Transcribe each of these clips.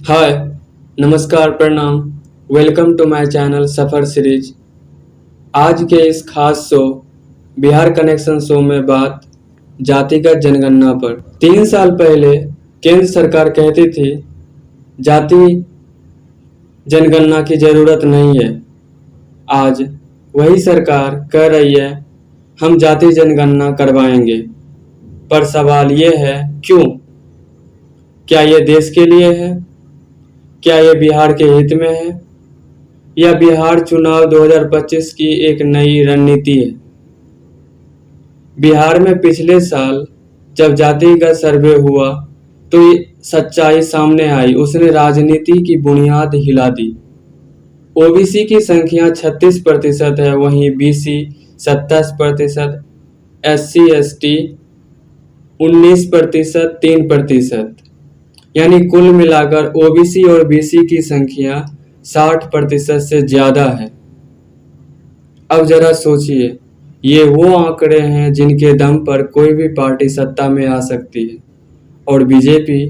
हाय, नमस्कार, प्रणाम। Welcome to my channel सफ़र सीरीज। आज के इस खास शो बिहार कनेक्शन शो में बात जातिगत जनगणना पर। 3 साल पहले केंद्र सरकार कहती थी जाति जनगणना की ज़रूरत नहीं है। आज वही सरकार कह रही है हम जाति जनगणना करवाएंगे। पर सवाल ये है क्यों? क्या ये देश के लिए है? क्या ये बिहार के हित में है या बिहार चुनाव 2025 की एक नई रणनीति है? बिहार में पिछले साल जब जातिगत सर्वे हुआ तो ये सच्चाई सामने आई। उसने राजनीति की बुनियाद हिला दी। ओबीसी की संख्या 36% है, वहीं बीसी 27%, एससी एसटी 19%, 3%। यानी कुल मिलाकर ओबीसी और बीसी की संख्या 60% से ज्यादा है। अब जरा सोचिए, ये वो आंकड़े हैं जिनके दम पर कोई भी पार्टी सत्ता में आ सकती है। और बीजेपी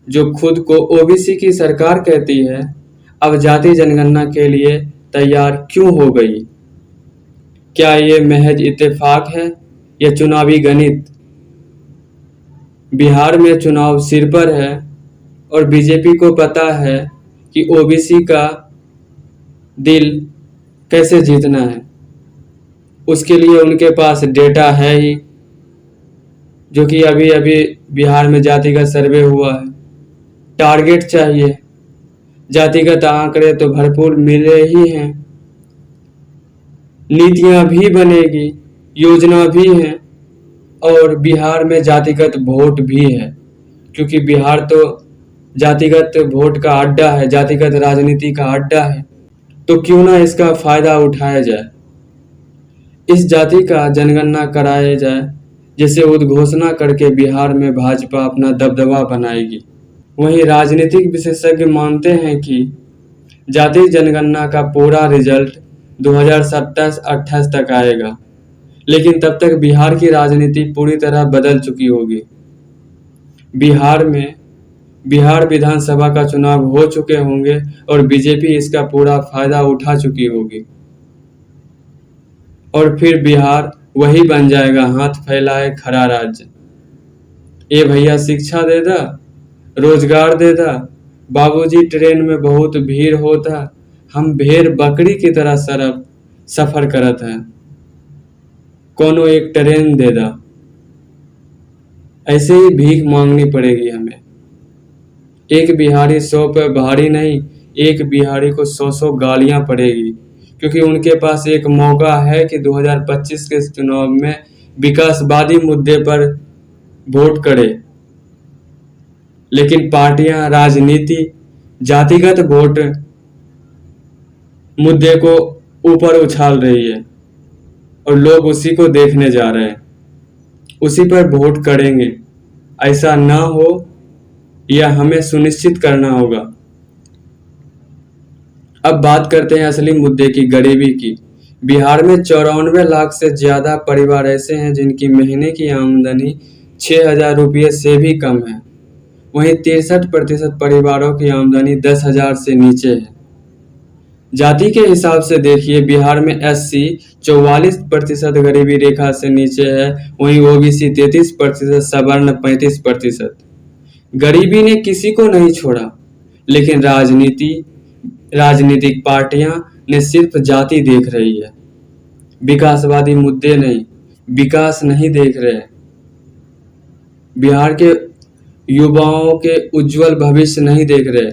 जो खुद को ओबीसी की सरकार कहती है, अब जाति जनगणना के लिए तैयार क्यों हो गई? क्या ये महज इत्तेफाक है या चुनावी गणित? बिहार में चुनाव सिर पर है और बीजेपी को पता है कि ओबीसी का दिल कैसे जीतना है। उसके लिए उनके पास डेटा है ही, जो कि अभी अभी बिहार में जातिगत सर्वे हुआ है। टारगेट चाहिए, जातिगत आंकड़े तो भरपूर मिले ही हैं, नीतियां भी बनेगी, योजना भी है और बिहार में जातिगत वोट भी है, क्योंकि बिहार तो जातिगत वोट का अड्डा है, जातिगत राजनीति का अड्डा है। तो क्यों ना इसका फायदा उठाया जाए, इस जाति का जनगणना कराया जाए, जिसे उद्घोषणा करके बिहार में भाजपा अपना दबदबा बनाएगी। वहीं राजनीतिक विशेषज्ञ मानते हैं कि जाति जनगणना का पूरा रिजल्ट 2027-28 तक आएगा, लेकिन तब तक बिहार की राजनीति पूरी तरह बदल चुकी होगी। बिहार विधानसभा का चुनाव हो चुके होंगे और बीजेपी इसका पूरा फायदा उठा चुकी होगी और फिर बिहार वही बन जाएगा हाथ फैलाए खड़ा राज्य। ए भैया शिक्षा दे दा, रोजगार दे दा, बाबूजी ट्रेन में बहुत भीड़ होता, हम भेड़ बकरी की तरह सफर करत है, कोनो एक ट्रेन दे दा। ऐसे ही भीख मांगनी पड़ेगी हमें। एक बिहारी 100 पे भारी नहीं, एक बिहारी को 100 गालियां पड़ेगी, क्योंकि उनके पास एक मौका है कि 2025 के चुनाव में विकासवादी मुद्दे पर वोट करे। लेकिन पार्टियां, राजनीति जातिगत वोट मुद्दे को ऊपर उछाल रही है और लोग उसी को देखने जा रहे हैं, उसी पर वोट करेंगे। ऐसा ना हो यह हमें सुनिश्चित करना होगा। अब बात करते हैं असली मुद्दे की, गरीबी की। बिहार में 94 लाख से ज्यादा परिवार ऐसे हैं जिनकी महीने की आमदनी 6,000 रुपये से भी कम है। वहीं 63% परिवारों की आमदनी 10,000 से नीचे है। जाति के हिसाब से देखिए, बिहार में एससी 44% गरीबी रेखा से नीचे है, वहीं ओबीसी 33%, सवर्ण 35%। गरीबी ने किसी को नहीं छोड़ा, लेकिन राजनीतिक पार्टियां ने सिर्फ जाति देख रही है, विकासवादी मुद्दे नहीं, विकास नहीं देख रहे। बिहार के युवाओं के उज्जवल भविष्य नहीं देख रहे,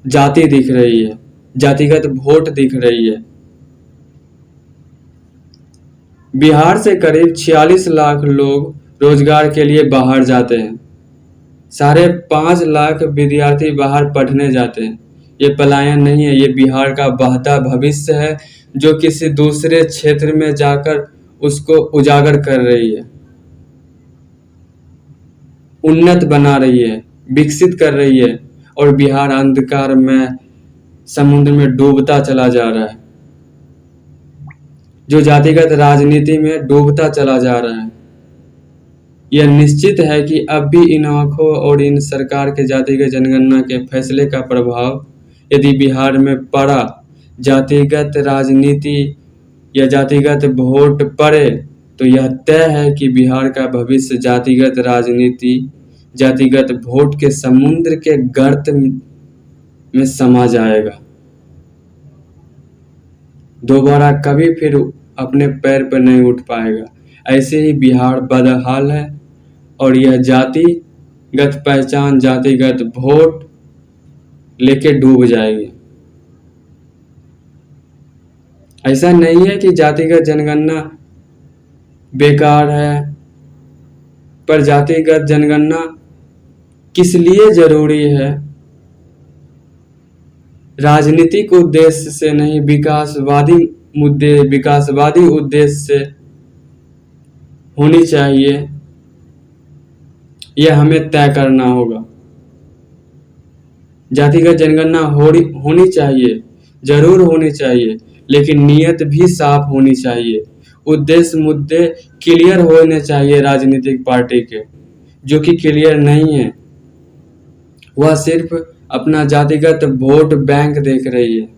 जाति दिख रही है, जातिगत वोट दिख रही है। बिहार से करीब 46 लाख लोग रोजगार के लिए बाहर जाते हैं। 5.5 लाख विद्यार्थी बाहर पढ़ने जाते हैं। ये पलायन नहीं है, ये बिहार का बहता भविष्य है, जो किसी दूसरे क्षेत्र में जाकर उसको उजागर कर रही है, उन्नत बना रही है, विकसित कर रही है। और बिहार अंधकार में समुद्र में डूबता चला जा रहा है, जो जातिगत राजनीति में डूबता चला जा रहा है। यह निश्चित है कि अब भी इन आंकड़ों और इन सरकार के जातिगत जनगणना के फैसले का प्रभाव यदि बिहार में पड़ा, जातिगत राजनीति या जातिगत वोट पड़े, तो यह तय है कि बिहार का भविष्य जातिगत राजनीति, जातिगत वोट के समुद्र के गर्त में समा जाएगा। दोबारा कभी फिर अपने पैर पर नहीं उठ पाएगा। ऐसे ही बिहार बदहाल है और यह जातिगत पहचान, जातिगत वोट लेके डूब जाएगी। ऐसा नहीं है कि जातिगत जनगणना बेकार है, पर जातिगत जनगणना किस लिए जरूरी है? राजनीतिक उद्देश्य से नहीं, विकासवादी मुद्दे, विकासवादी उद्देश्य से होनी चाहिए, यह हमें तय करना होगा। जातिगत जनगणना होनी चाहिए, जरूर होनी चाहिए, लेकिन नीयत भी साफ होनी चाहिए। उद्देश्य मुद्दे क्लियर होने चाहिए राजनीतिक पार्टी के, जो कि क्लियर नहीं है। वह सिर्फ अपना जातिगत वोट बैंक देख रही है,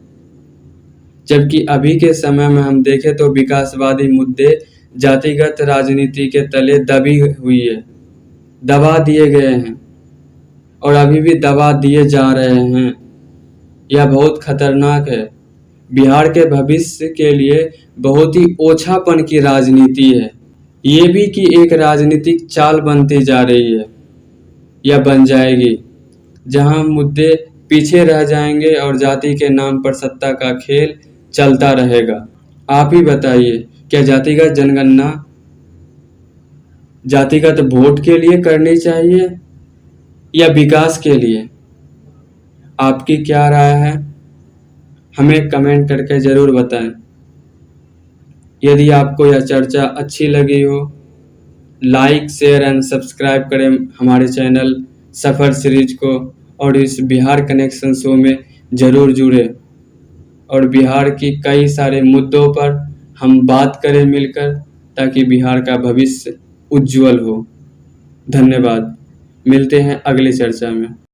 जबकि अभी के समय में हम देखें तो विकासवादी मुद्दे जातिगत राजनीति के तले दबी हुई है, दबा दिए गए हैं और अभी भी दबा दिए जा रहे हैं। यह बहुत खतरनाक है। बिहार के भविष्य के लिए बहुत ही ओछापन की राजनीति है। ये भी कि एक राजनीतिक चाल बनती जा रही है या बन जाएगी, जहां मुद्दे पीछे रह जाएंगे और जाति के नाम पर सत्ता का खेल चलता रहेगा। आप ही बताइए, क्या जातिगत जनगणना जातिगत वोट के लिए करनी चाहिए या विकास के लिए? आपकी क्या राय है? हमें कमेंट करके ज़रूर बताएं। यदि आपको यह चर्चा अच्छी लगी हो, लाइक, शेयर एंड सब्सक्राइब करें हमारे चैनल सफ़र सीरीज को और इस बिहार कनेक्शन शो में ज़रूर जुड़े और बिहार की कई सारे मुद्दों पर हम बात करें मिलकर, ताकि बिहार का भविष्य उज्जवल हो। धन्यवाद। मिलते हैं अगली चर्चा में।